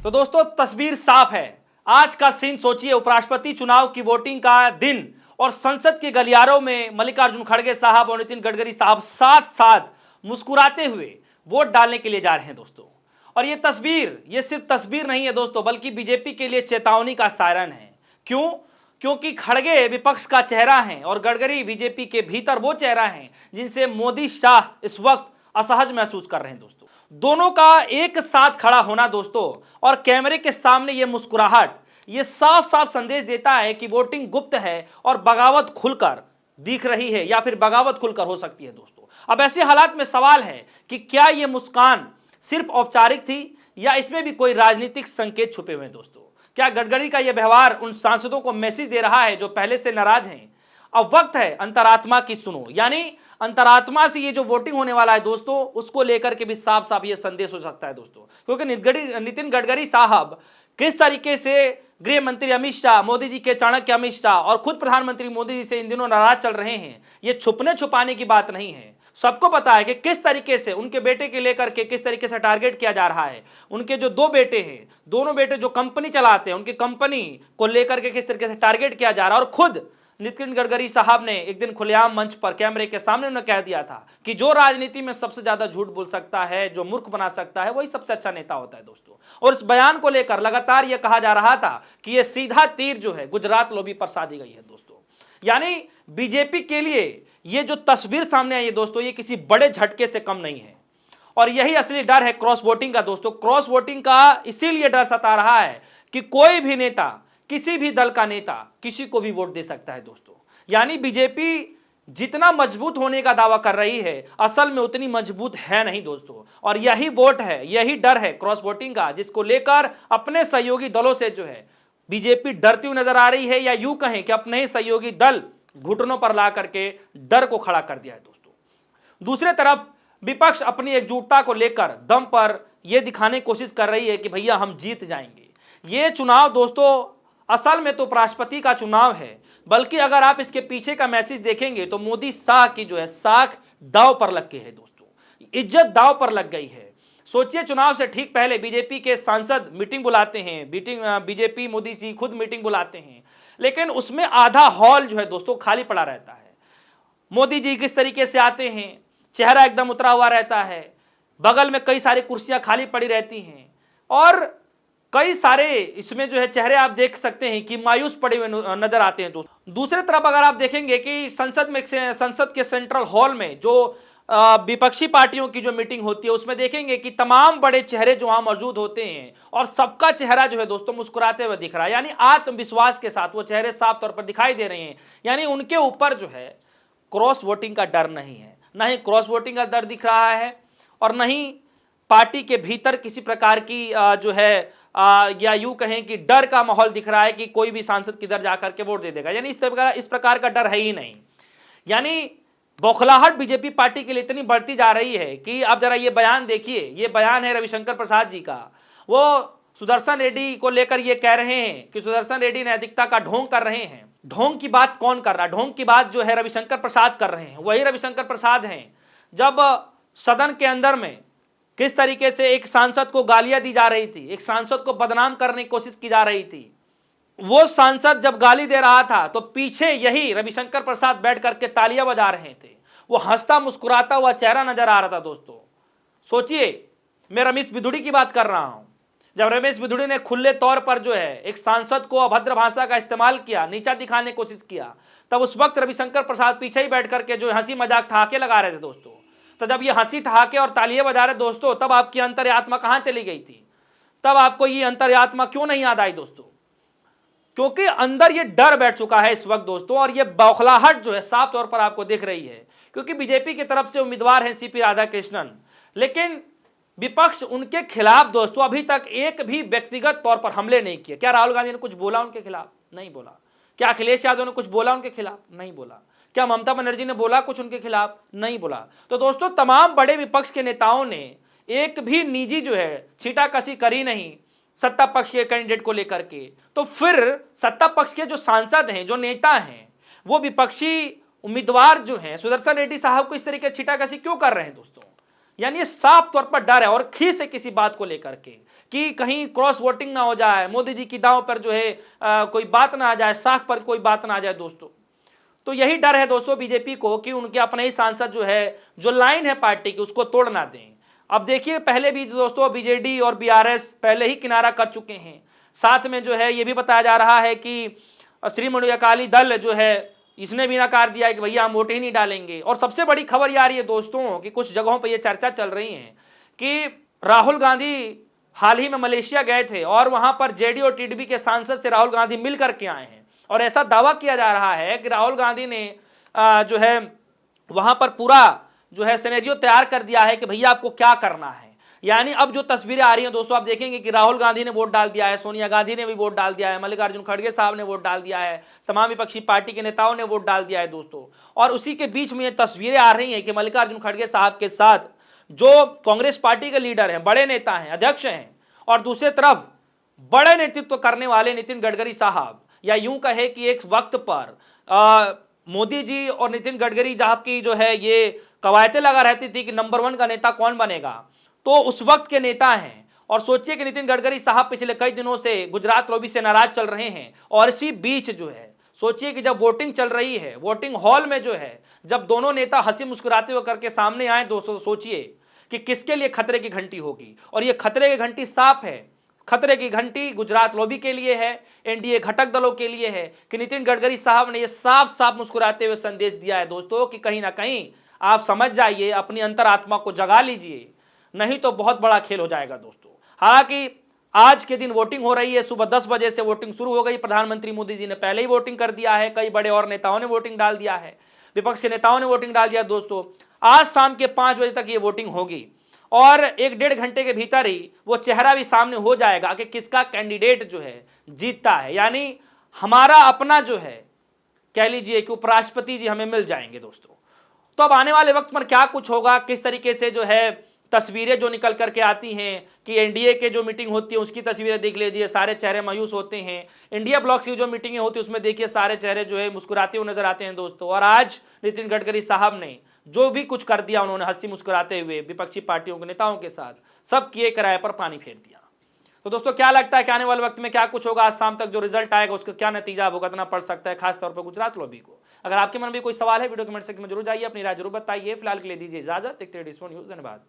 तो दोस्तों तस्वीर साफ है। आज का सीन सोचिए, उपराष्ट्रपति चुनाव की वोटिंग का दिन और संसद के गलियारों में मल्लिकार्जुन खड़गे साहब और नितिन गडकरी साहब साथ साथ मुस्कुराते हुए वोट डालने के लिए जा रहे हैं दोस्तों। और ये तस्वीर, ये सिर्फ तस्वीर नहीं है दोस्तों, बल्कि बीजेपी के लिए चेतावनी का सायरन है। क्यों? क्योंकि खड़गे विपक्ष का चेहरा है और गडकरी बीजेपी के भीतर वो चेहरा है जिनसे मोदी शाह इस वक्त असहज महसूस कर रहे हैं दोस्तों। दोनों का एक साथ खड़ा होना दोस्तों और कैमरे के सामने ये मुस्कुराहट, ये साफ साफ संदेश देता है कि वोटिंग गुप्त है और बगावत खुलकर दिख रही है या फिर बगावत खुलकर हो सकती है दोस्तों। अब ऐसे हालात में सवाल है कि क्या ये मुस्कान सिर्फ औपचारिक थी या इसमें भी कोई राजनीतिक संकेत छुपे हुए हैं दोस्तों। क्या गडकरी का यह व्यवहार उन सांसदों को मैसेज दे रहा है जो पहले से नाराज हैं? अब वक्त है अंतरात्मा की सुनो, यानी अंतरात्मा से ये जो वोटिंग होने वाला है दोस्तों, उसको लेकर के भी साफ साफ ये संदेश हो सकता है दोस्तों। क्योंकि नितिन गडकरी साहब किस तरीके से गृह मंत्री अमित शाह, मोदी जी के चाणक्य अमित शाह और खुद प्रधानमंत्री मोदी जी से इन दिनों नाराज चल रहे हैं, ये छुपने छुपाने की बात नहीं है। सबको पता है कि किस तरीके से उनके बेटे के लेकर के किस तरीके से टारगेट किया जा रहा है। उनके जो दो बेटे हैं, दोनों बेटे जो कंपनी चलाते हैं, उनकी कंपनी को लेकर के किस तरीके से टारगेट किया जा रहा है। और खुद नितिन गडकरी साहब ने एक दिन खुलेआम मंच पर कैमरे के सामने उन्होंने कह दिया था कि जो राजनीति में सबसे ज्यादा झूठ बोल सकता है, जो मूर्ख बना सकता है, वही सबसे अच्छा नेता होता है दोस्तों। और इस बयान को लेकर लगातार यह कहा जा रहा था कि यह सीधा तीर जो है गुजरात लॉबी पर साधी गई है दोस्तों। यानी बीजेपी के लिए ये जो तस्वीर सामने आई है दोस्तों, ये किसी बड़े झटके से कम नहीं है। और यही असली डर है क्रॉस वोटिंग का दोस्तों। क्रॉस वोटिंग का इसीलिए डर सता रहा है कि कोई भी नेता, किसी भी दल का नेता किसी को भी वोट दे सकता है दोस्तों। यानी बीजेपी जितना मजबूत होने का दावा कर रही है, असल में उतनी मजबूत है नहीं दोस्तों। और यही वोट है, यही डर है क्रॉस वोटिंग का, जिसको लेकर अपने सहयोगी दलों से जो है बीजेपी डरती हुई नजर आ रही है, या यूं कहें कि अपने ही सहयोगी दल घुटनों पर ला करके डर को खड़ा कर दिया है दोस्तों। दूसरे तरफ विपक्ष अपनी एकजुटता को लेकर दम पर यह दिखाने की कोशिश कर रही है कि भैया हम जीत जाएंगे। ये चुनाव दोस्तों असल में तो उपराष्ट्रपति का चुनाव है, बल्कि अगर आप इसके पीछे का मैसेज देखेंगे तो मोदी शाह की जो है साख दांव पर लग गई है दोस्तों, इज्जत दांव पर लग गई है। सोचिए, चुनाव से ठीक पहले बीजेपी के सांसद मीटिंग बुलाते हैं, बीजेपी मोदी जी खुद मीटिंग बुलाते हैं, लेकिन उसमें आधा हॉल जो है दोस्तों खाली पड़ा रहता है। मोदी जी किस तरीके से आते हैं, चेहरा एकदम उतरा हुआ रहता है, बगल में कई सारी कुर्सियां खाली पड़ी रहती हैं और कई सारे इसमें जो है चेहरे आप देख सकते हैं कि मायूस पड़े हुए नजर आते हैं दोस्तों। दूसरी तरफ अगर आप देखेंगे कि संसद के सेंट्रल हॉल में जो विपक्षी पार्टियों की जो मीटिंग होती है, उसमें देखेंगे कि तमाम बड़े चेहरे जो वहां मौजूद होते हैं और सबका चेहरा जो है दोस्तों मुस्कुराते हुए दिख रहा है। यानी आत्मविश्वास के साथ वो चेहरे साफ तौर पर दिखाई दे रहे हैं। यानी उनके ऊपर जो है क्रॉस वोटिंग का डर नहीं है, ना ही क्रॉस वोटिंग का डर दिख रहा है और न ही पार्टी के भीतर किसी प्रकार की जो है या यूं कहें कि डर का माहौल दिख रहा है कि कोई भी सांसद किधर जाकर के वोट दे देगा। यानी इस प्रकार का डर है ही नहीं। यानी बौखलाहट बीजेपी पार्टी के लिए इतनी बढ़ती जा रही है कि आप जरा ये बयान देखिए। ये बयान है रविशंकर प्रसाद जी का। वो सुदर्शन रेड्डी को लेकर ये कह रहे हैं कि सुदर्शन रेड्डी नैतिकता का ढोंग कर रहे हैं। ढोंग की बात कौन कर रहा है? ढोंग की बात जो है रविशंकर प्रसाद कर रहे हैं। वही रविशंकर प्रसाद हैं जब सदन के अंदर में किस तरीके से एक सांसद को गालियां दी जा रही थी, एक सांसद को बदनाम करने की कोशिश की जा रही थी, वो सांसद जब गाली दे रहा था तो पीछे यही रविशंकर प्रसाद बैठ करके तालियां बजा रहे थे। वो हंसता मुस्कुराता हुआ चेहरा नजर आ रहा था दोस्तों। सोचिए, मैं रमेश बिधुड़ी की बात कर रहा हूं। जब रमेश बिधुड़ी ने खुले तौर पर जो है एक सांसद को अभद्र भाषा का इस्तेमाल किया, नीचा दिखाने की कोशिश किया, तब उस वक्त रविशंकर प्रसाद पीछे ही बैठ करके जो हंसी मजाक ठहाके लगा रहे थे दोस्तों। तो जब ये हंसी ठहाके और तालियां बजा रहे दोस्तों, तब आपकी अंतर्यात्मा कहां चली गई थी? तब आपको ये अंतर्यात्मा क्यों नहीं याद आई दोस्तों? क्योंकि अंदर ये डर बैठ चुका है इस वक्त दोस्तों, और ये बौखलाहट जो है साफ तौर पर आपको दिख रही है। क्योंकि बीजेपी की तरफ से उम्मीदवार हैं सीपी राधाकृष्णन, लेकिन विपक्ष उनके खिलाफ दोस्तों अभी तक एक भी व्यक्तिगत तौर पर हमले नहीं किए। क्या राहुल गांधी ने कुछ बोला उनके खिलाफ? नहीं बोला। क्या अखिलेश यादव ने कुछ बोला उनके खिलाफ? नहीं बोला। क्या ममता बनर्जी ने बोला कुछ उनके खिलाफ? नहीं बोला। तो दोस्तों तमाम बड़े विपक्ष के नेताओं ने एक भी निजी जो है छीटाकशी करी नहीं सत्ता पक्ष के कैंडिडेट को लेकर के। तो फिर सत्ता पक्ष के जो सांसद हैं, जो नेता हैं, वो विपक्षी उम्मीदवार जो हैं सुदर्शन रेड्डी साहब को इस तरीके से छीटाकशी क्यों कर रहे हैं दोस्तों? यानी ये साफ तौर पर डर है और खीस है किसी बात को लेकर के कि कहीं क्रॉस वोटिंग ना हो जाए, मोदी जी की दांव पर जो है कोई बात ना आ जाए, साख पर कोई बात ना आ जाए दोस्तों। तो यही डर है दोस्तों बीजेपी को कि उनके अपने ही सांसद जो है, जो लाइन है पार्टी की, उसको तोड़ ना दें। अब देखिए पहले भी दोस्तों बीजेडी और बीआरएस पहले ही किनारा कर चुके हैं। साथ में जो है ये भी बताया जा रहा है कि श्रीमणि अकाली दल जो है, इसने भी नकार दिया है कि भैया हम वोट ही नहीं डालेंगे। और सबसे बड़ी खबर ये आ रही है दोस्तों कि कुछ जगहों पर यह चर्चा चल रही है कि राहुल गांधी हाल ही में मलेशिया गए थे और वहां पर जेडी और टीडीपी के सांसद से राहुल गांधी मिल करके आए हैं। और ऐसा दावा किया जा रहा है कि राहुल गांधी ने जो है वहां पर पूरा जो है सिनेरियो तैयार कर दिया है कि भैया आपको क्या करना है। यानी अब जो तस्वीरें आ रही हैं दोस्तों, आप देखेंगे कि राहुल गांधी ने वोट डाल दिया है, सोनिया गांधी ने भी वोट डाल दिया है, मल्लिकार्जुन खड़गे साहब ने वोट डाल दिया है, तमाम विपक्षी पार्टी के नेताओं ने वोट डाल दिया है दोस्तों। और उसी के बीच में ये तस्वीरें आ रही हैं कि मल्लिकार्जुन खड़गे साहब के साथ जो कांग्रेस पार्टी के लीडर हैं, बड़े नेता हैं, अध्यक्ष हैं, और दूसरी तरफ बड़े नेतृत्व करने वाले नितिन गडकरी साहब, या यूं कहे कि एक वक्त पर मोदी जी और नितिन गडकरी साहब की जो है ये कवायतें लगा रहती थी कि नंबर 1 का नेता कौन बनेगा, तो उस वक्त के नेता हैं। और सोचिए कि नितिन गडकरी साहब पिछले कई दिनों से गुजरात लॉबी से नाराज चल रहे हैं, और इसी बीच जो है सोचिए कि जब वोटिंग चल रही है, वोटिंग हॉल में जो है जब दोनों नेता हंसी मुस्कुराते हुए करके सामने आए दोस्तों, सोचिए कि किसके लिए खतरे की घंटी होगी। और ये खतरे की घंटी साफ है, खतरे की घंटी गुजरात लॉबी के लिए है, एनडीए घटक दलों के लिए है कि नितिन गडकरी साहब ने यह साफ साफ मुस्कुराते हुए संदेश दिया है दोस्तों कि कहीं ना कहीं आप समझ जाइए, अपनी अंतरात्मा को जगा लीजिए, नहीं तो बहुत बड़ा खेल हो जाएगा दोस्तों। हालांकि आज के दिन वोटिंग हो रही है, सुबह 10 बजे से वोटिंग शुरू हो गई। प्रधानमंत्री मोदी जी ने पहले ही वोटिंग कर दिया है, कई बड़े और नेताओं ने वोटिंग डाल दिया है, विपक्ष के नेताओं ने वोटिंग डाल दिया दोस्तों। आज शाम के 5 बजे तक ये वोटिंग होगी और 1-1.5 घंटे के भीतर ही वो चेहरा भी सामने हो जाएगा कि किसका कैंडिडेट जो है जीतता है। यानी हमारा अपना जो है, कह लीजिए कि उपराष्ट्रपति जी हमें मिल जाएंगे दोस्तों। तो अब आने वाले वक्त पर क्या कुछ होगा, किस तरीके से जो है तस्वीरें जो निकल करके आती हैं कि एनडीए के जो मीटिंग होती है उसकी तस्वीरें देख लीजिए, सारे चेहरे मायूस होते हैं। इंडिया ब्लॉक की जो मीटिंगें होती है उसमें देखिए सारे चेहरे जो है मुस्कुराते हुए नजर आते हैं दोस्तों। और आज नितिन गडकरी साहब ने जो भी कुछ कर दिया, उन्होंने हंसी मुस्कुराते हुए विपक्षी पार्टियों के नेताओं के साथ सब किए किराए पर पानी फेर दिया। तो दोस्तों क्या लगता है कि आने वाले वक्त में क्या कुछ होगा, आज शाम तक जो रिजल्ट आएगा उसका क्या नतीजा भुगतना पड़ सकता है, खासतौर पर गुजरात लॉबी को। अगर आपके मन में कोई सवाल है वीडियो कमेंट सेक्शन में जरूर जाइए, अपनी राय जरूर बताइए। फिलहाल के लिए दीजिए इजाजत, देखते रहिए न्यूज़। धन्यवाद।